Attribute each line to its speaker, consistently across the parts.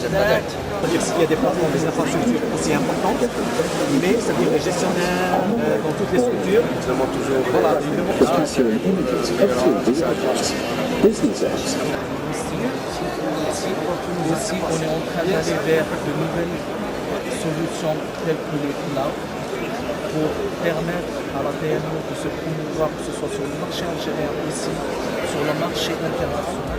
Speaker 1: C'est-à-dire s'il y a des plateformes, des infrastructures aussi importantes, mais c'est-à-dire les gestionnaires dans toutes les structures. Voilà,
Speaker 2: Aussi, on est en train d'aller vers de nouvelles solutions telles que les clouds pour permettre à la PME de se promouvoir, que ce soit sur le marché algérien ici, sur le marché international.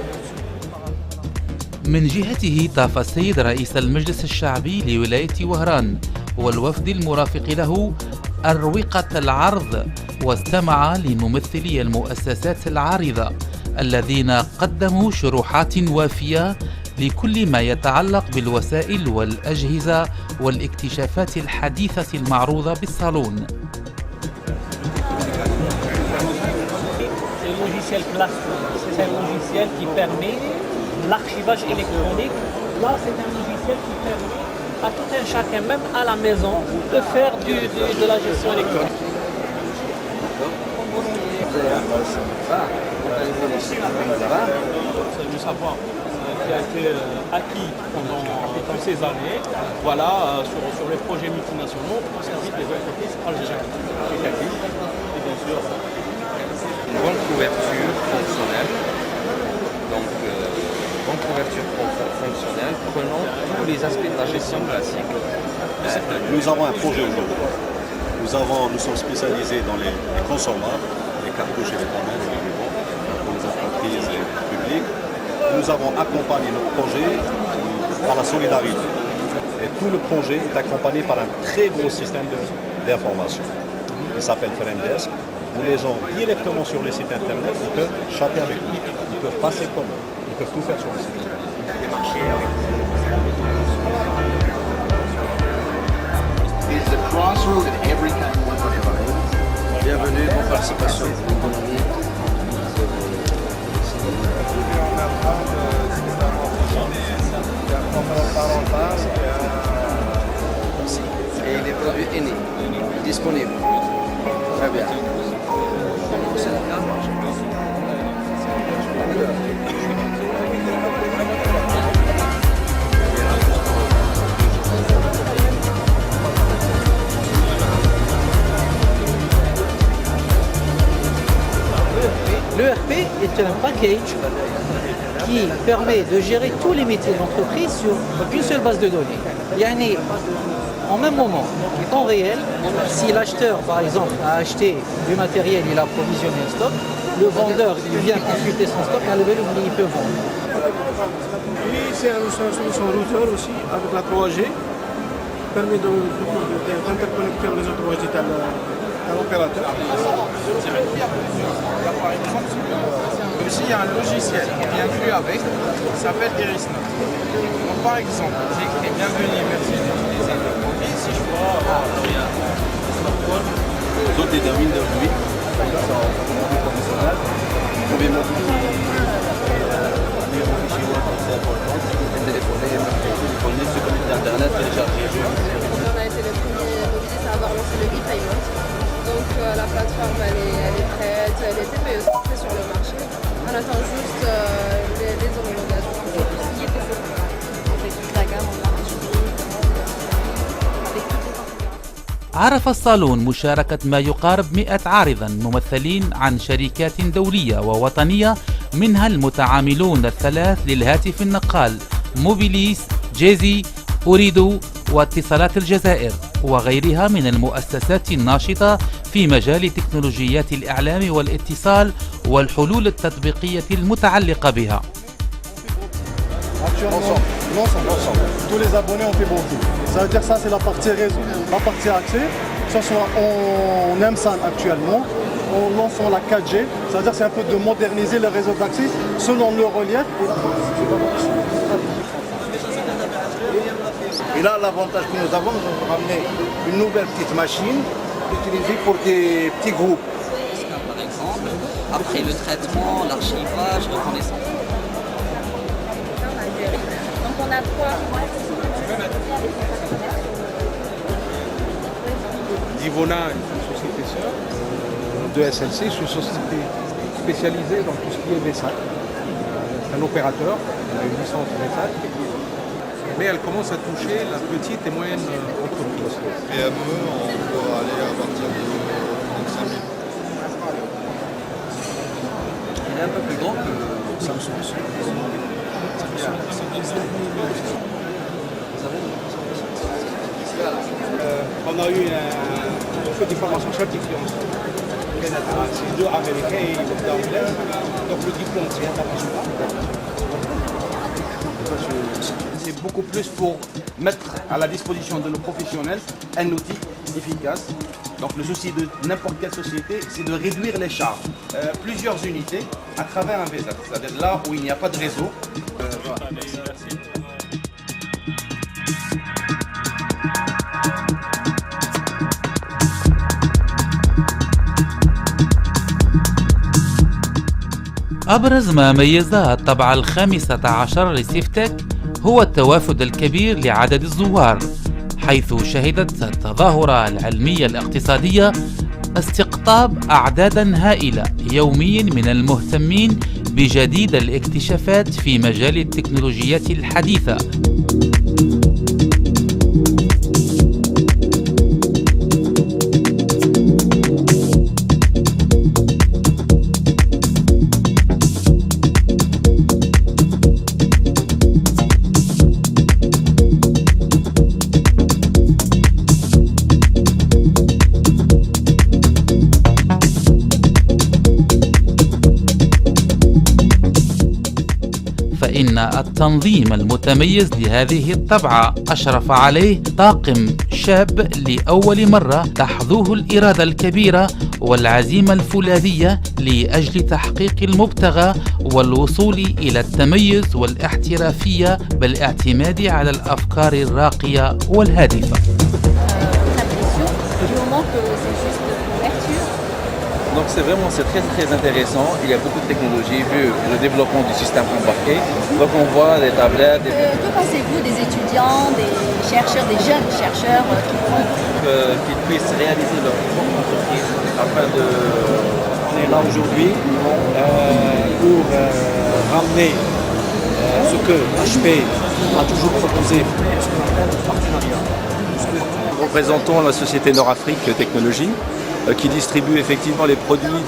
Speaker 3: من جهته طاف السيد رئيس المجلس الشعبي لولاية وهران والوفد المرافق له أروقة العرض، واستمع لممثلي المؤسسات العارضة الذين قدموا شروحات وافية لكل ما يتعلق بالوسائل والأجهزة والاكتشافات الحديثة المعروضة بالصالون.
Speaker 2: Le logiciel Classroom, c'est un logiciel qui permet l'archivage électronique. Là, c'est un logiciel qui permet à tout un chacun, même à la maison, de faire de la gestion électronique. Le savoir qui a été acquis pendant ces années, voilà, sur les projets multinationaux au service des entreprises algériennes. Et bien sûr,
Speaker 4: une bonne couverture fonctionnelle. Donc, bonne couverture fonctionnelle, prenons tous les aspects de la gestion classique.
Speaker 5: Nous avons un projet aujourd'hui. Nous sommes spécialisés dans les consommables, les cartouches et les panneaux pour les entreprises publiques. Nous avons accompagné notre projet par la solidarité. Et tout le projet est accompagné par un très gros système d'information qui s'appelle Fremdesk, où les gens directement sur les sites internet, ils peuvent chatter avec nous, ils peuvent passer commande, ils peuvent tout faire sur le site internet.
Speaker 4: Bienvenue, bonne participation. Et les produits aînés, disponibles. Très bien.
Speaker 6: L'ERP est un package qui permet de gérer tous les métiers d'entreprise sur une seule base de données. Yani, en même moment, en temps réel, si l'acheteur, par exemple, a acheté du matériel, il a provisionné un stock, le vendeur il vient consulter son stock, à level où il peut vendre.
Speaker 7: Oui, c'est une solution routeur aussi, avec la 3G, permet d'interconnecter les autres 3G à l'opérateur.
Speaker 8: Aussi, il y a un logiciel qui est inclus avec, qui s'appelle Irisnote. Donc, par exemple, j'écris bienvenue, merci d'utiliser le produit. Si je vois
Speaker 5: D'autres des Windows 8, professionnel, vous pouvez modifier numéro fichier web, c'est important, téléphoner, se connecter à Internet, télécharger les jeux.
Speaker 9: On a été les premiers mobilistes à avoir lancé le e-payment. Donc la plateforme elle est prête, les TPE sont prêts sur le marché. On attend juste les homologations. Avec toute la gamme en
Speaker 3: عرف الصالون مشاركة ما يقارب 100 عارضا ممثلين عن شركات دولية ووطنية، منها المتعاملون الثلاث للهاتف النقال موبيليس، جيزي، أوريدو واتصالات الجزائر، وغيرها من المؤسسات الناشطة في مجال تكنولوجيات الإعلام والاتصال والحلول التطبيقية المتعلقة بها.
Speaker 7: L'ensemble. Tous les abonnés ont fait beaucoup. Ça veut dire que ça c'est la partie réseau. La partie accès, que ce soit en MSAN actuellement, en lançant la 4G, ça veut dire que c'est un peu de moderniser le réseau d'accès selon le relief.
Speaker 10: Et là, l'avantage que nous avons ramené une nouvelle petite machine utilisée pour des petits groupes.
Speaker 11: Par exemple, après le traitement, l'archivage, reconnaissance.
Speaker 9: Donc on a quoi?
Speaker 8: Divona est une société sœur de SLC, c'est une société spécialisée dans tout ce qui est VSAC. un opérateur, on a une licence RESAT, mais elle commence à toucher la petite et moyenne entreprise.
Speaker 5: PME, on peut aller à partir de 35 000.
Speaker 11: Il est un peu plus grand que Samsung.
Speaker 10: On a eu une petite formation certifiante. C'est deux américains et deux anglais. Donc le diplôme, c'est international. C'est beaucoup plus pour mettre à la disposition de nos professionnels un outil efficace. Donc le souci de n'importe quelle société, c'est de réduire les charges. Plusieurs unités à travers un VSAT, c'est-à-dire là où il n'y a pas de réseau.
Speaker 3: أبرز ما ميز الطبعة الخامسة عشر لسيفتك هو التوافد الكبير لعدد الزوار، حيث شهدت التظاهرة العلمية الاقتصادية استقطاب أعدادا هائلة يوميا من المهتمين بجديد الاكتشافات في مجال التكنولوجيات الحديثة. فإن التنظيم المتميز لهذه الطبعة أشرف عليه طاقم شاب لأول مرة تحظوه الإرادة الكبيرة والعزيمة الفولاذية لأجل تحقيق المبتغى والوصول إلى التميز والاحترافية بالاعتماد على الأفكار الراقية والهادفة.
Speaker 12: Donc c'est très intéressant, il y a beaucoup de technologies vu le développement du système embarqué. Donc on voit des tablettes.
Speaker 13: Que pensez-vous des étudiants, des chercheurs, des jeunes chercheurs
Speaker 12: qu'ils puissent réaliser leur propre entreprise afin de...
Speaker 1: On est là aujourd'hui pour ramener ce que HP a toujours proposé, ce qu'on appelle le partenariat.
Speaker 14: Nous représentons la société Nord-Afrique Technologies qui distribue effectivement les produits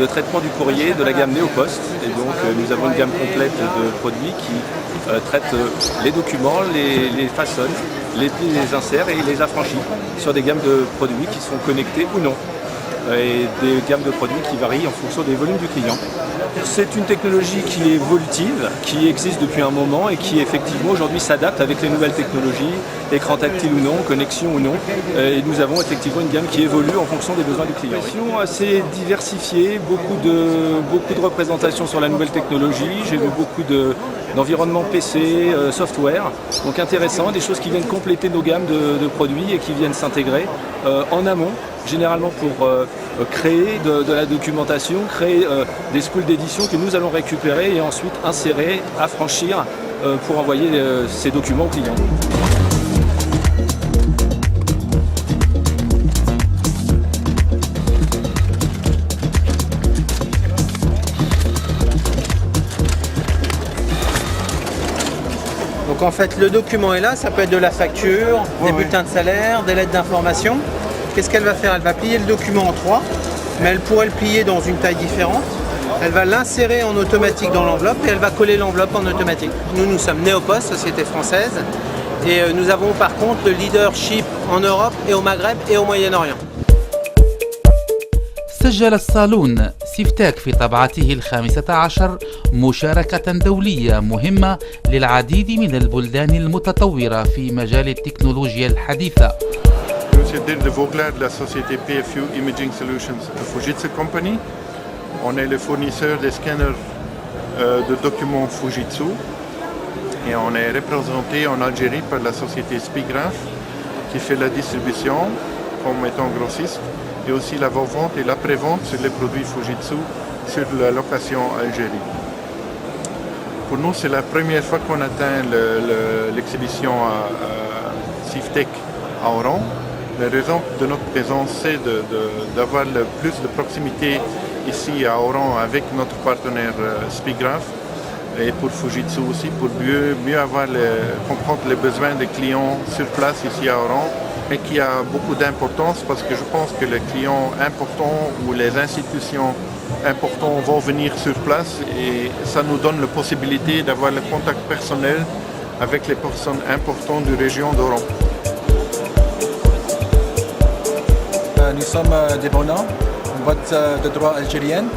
Speaker 14: de traitement du courrier de la gamme Néopost. Et donc nous avons une gamme complète de produits qui traitent les documents, les façonnent, les plie, les insèrent et les affranchit sur des gammes de produits qui sont connectés ou non. Et des gammes de produits qui varient en fonction des volumes du client. C'est une technologie qui est évolutive, qui existe depuis un moment et qui effectivement aujourd'hui s'adapte avec les nouvelles technologies, écran tactile ou non, connexion ou non. Et nous avons effectivement une gamme qui évolue en fonction des besoins du client. Une assez diversifiée, beaucoup de représentations sur la nouvelle technologie. J'ai vu beaucoup d'environnements PC, software. Donc intéressant, des choses qui viennent compléter nos gammes de produits et qui viennent s'intégrer en amont. Généralement pour créer de la documentation, créer des spools d'édition que nous allons récupérer et ensuite insérer, affranchir pour envoyer ces documents aux clients.
Speaker 6: Donc en fait le document est là, ça peut être de la facture, des bulletins de salaire, des lettres d'information. Qu'est-ce qu'elle va faire? Elle va plier le document en trois, mais elle pourrait le plier dans une taille différente. Elle va l'insérer en automatique dans l'enveloppe et elle va coller l'enveloppe en automatique. Nous sommes Néopost, société française, et nous avons par contre le leadership en Europe et au Maghreb et au Moyen-Orient.
Speaker 3: سجل الصالون سيفتك في طبعته الخامسة عشر مشاركة دولية مهمة للعديد من البلدان المتطورة في مجال التكنولوجيا الحديثة.
Speaker 15: Monsieur Dirk de Vogler de la société PFU Imaging Solutions Fujitsu Company. On est le fournisseur des scanners de documents Fujitsu et on est représenté en Algérie par la société Spigraph qui fait la distribution comme étant grossiste et aussi la vente et l'après-vente sur les produits Fujitsu sur la location Algérie. Pour nous, c'est la première fois qu'on atteint l'exhibition à Siftec à Oran. La raison de notre présence, c'est d'avoir plus de proximité ici à Oran avec notre partenaire Spigraph et pour Fujitsu aussi, pour mieux comprendre les besoins des clients sur place ici à Oran, et qui a beaucoup d'importance parce que je pense que les clients importants ou les institutions importantes vont venir sur place et ça nous donne la possibilité d'avoir le contact personnel avec les personnes importantes de la région d'Oran.
Speaker 2: Nous sommes des Bonans, une boîte de droit algérienne,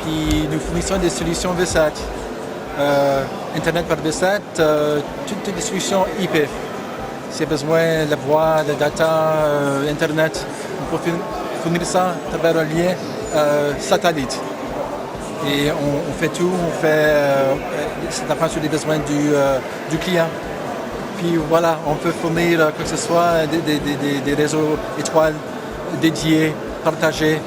Speaker 2: qui nous fournissons des solutions VSAT, Internet par VSAT, toutes les solutions IP. Si besoin de la voix, de data, Internet, on peut fournir ça à travers un lien satellite. Et on fait tout, ça dépend sur les besoins du client. Puis voilà, on peut fournir quoi que ce soit, des réseaux étoiles dédiés, partagés,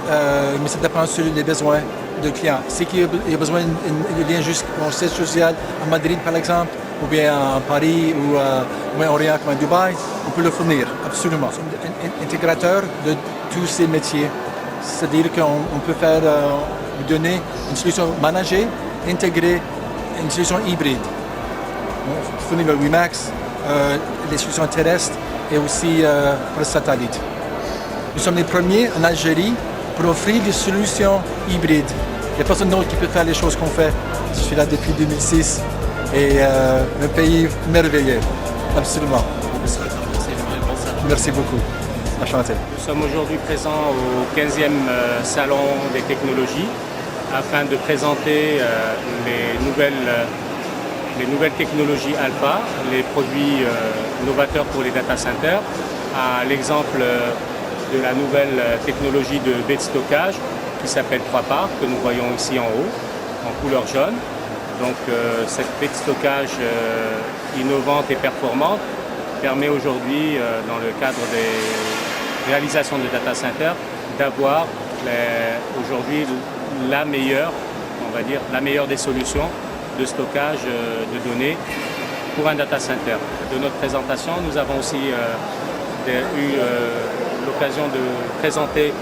Speaker 2: mais ça dépend sur les besoins du client. Si il y a besoin d'un lien juste pour un siège social à Madrid par exemple, ou bien à Paris ou à Orient comme à Dubaï, on peut le fournir, absolument. Un intégrateur de tous ces métiers. C'est-à-dire qu'on peut donner une solution managée, intégrée, une solution hybride. On fournit le WiMAX, les solutions terrestres et aussi pour le satellite. Nous sommes les premiers en Algérie pour offrir des solutions hybrides. Il n'y a personne d'autre qui peut faire les choses qu'on fait. Je suis là depuis 2006 et un pays merveilleux, absolument. Merci beaucoup. Enchanté.
Speaker 16: Nous sommes aujourd'hui présents au 15e Salon des technologies afin de présenter les nouvelles technologies Alpha, les produits novateurs pour les data centers, à l'exemple de la nouvelle technologie de baie de stockage qui s'appelle 3PAR, que nous voyons ici en haut, en couleur jaune. Donc cette baie de stockage innovante et performante permet aujourd'hui, dans le cadre des réalisations de data centers, d'avoir aujourd'hui la meilleure des solutions de stockage de données pour un data center. De notre présentation, nous avons aussi eu l'occasion de présenter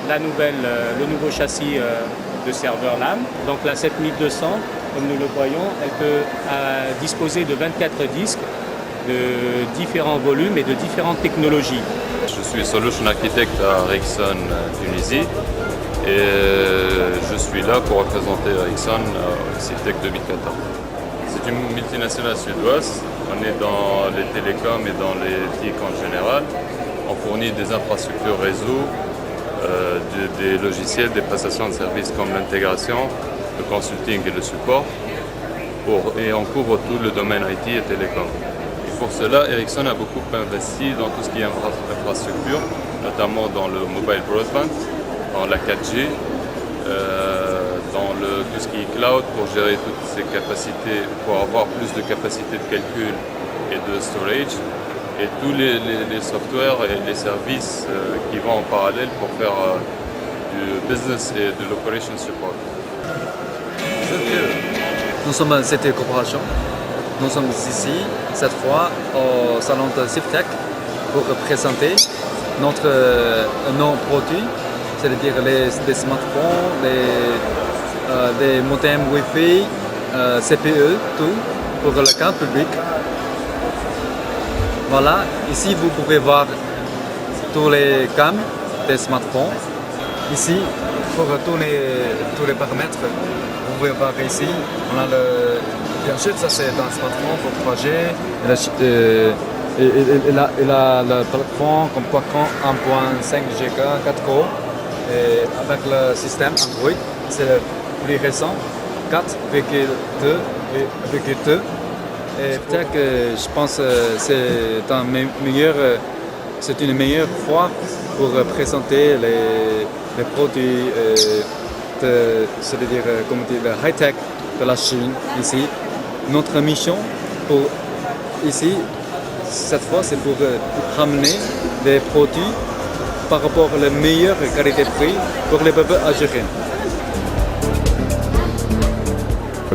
Speaker 16: le nouveau châssis de serveur LAN. Donc la 7200, comme nous le voyons, elle peut disposer de 24 disques de différents volumes et de différentes technologies.
Speaker 17: Je suis Solution Architect à Ericsson Tunisie et je suis là pour représenter Ericsson au CIFTEC 2014. C'est une multinationale suédoise, on est dans les télécoms et dans les TIC en général. On fournit des infrastructures réseau, des logiciels, des prestations de services comme l'intégration, le consulting et le support. Et on couvre tout le domaine IT et télécom. Et pour cela, Ericsson a beaucoup investi dans tout ce qui est infrastructure, notamment dans le mobile broadband, dans la 4G, dans tout ce qui est cloud pour gérer toutes ces capacités, pour avoir plus de capacités de calcul et de storage, et tous les softwares et les services qui vont en parallèle pour faire du business et de l'operation support.
Speaker 18: Nous sommes CT Corporation. Nous sommes ici, cette fois, au salon de CIFTEC pour présenter nos produits, c'est-à-dire des smartphones, des modems Wi-Fi, CPE, tout, pour le cadre public. Voilà, ici vous pouvez voir tous les gammes des smartphones. Ici, pour tous les paramètres, vous pouvez voir ici, on a bien sûr, ça c'est un smartphone pour 3G, il a la plateforme comme Qualcomm 1.5 GHz 4Go, et avec le système Android, c'est le plus récent, 4,2. Et peut-être que je pense que c'est une meilleure fois pour présenter les produits, c'est-à-dire le high-tech de la Chine ici. Notre mission ici, cette fois, c'est pour ramener des produits par rapport à la meilleure qualité-prix pour les peuples algériens.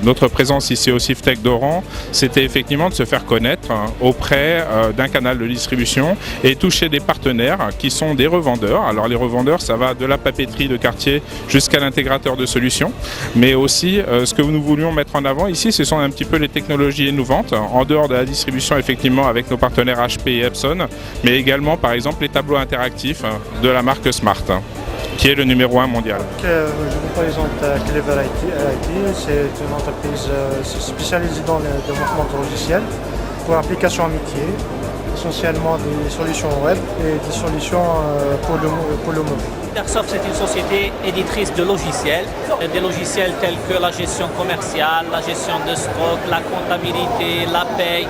Speaker 19: Notre présence ici au CIFTEC d'Oran, c'était effectivement de se faire connaître auprès d'un canal de distribution et toucher des partenaires qui sont des revendeurs. Alors les revendeurs, ça va de la papeterie de quartier jusqu'à l'intégrateur de solutions, mais aussi ce que nous voulions mettre en avant ici, ce sont un petit peu les technologies innovantes, en dehors de la distribution effectivement avec nos partenaires HP et Epson, mais également par exemple les tableaux interactifs de la marque Smart, qui est le numéro 1 mondial.
Speaker 20: Je vous présente Clever IT, c'est une entreprise spécialisée dans le développement de logiciels pour applications métiers, essentiellement des solutions web et des solutions pour le mobile.
Speaker 21: Intersoft, c'est une société éditrice de logiciels, des logiciels tels que la gestion commerciale, la gestion de stock, la comptabilité, la paye.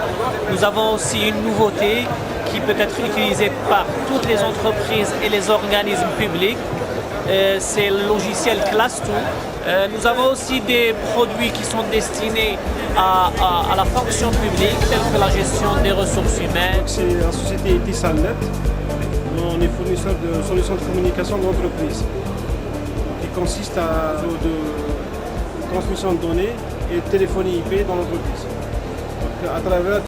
Speaker 21: Nous avons aussi une nouveauté qui peut être utilisée par toutes les entreprises et les organismes publics. C'est le logiciel Class2. Nous avons aussi des produits qui sont destinés à la fonction publique, tels que la gestion des ressources humaines.
Speaker 22: C'est la société Etisalnet. On est fournisseur de solutions de communication d'entreprise qui consiste à de transmission de données et téléphonie IP dans l'entreprise. À travers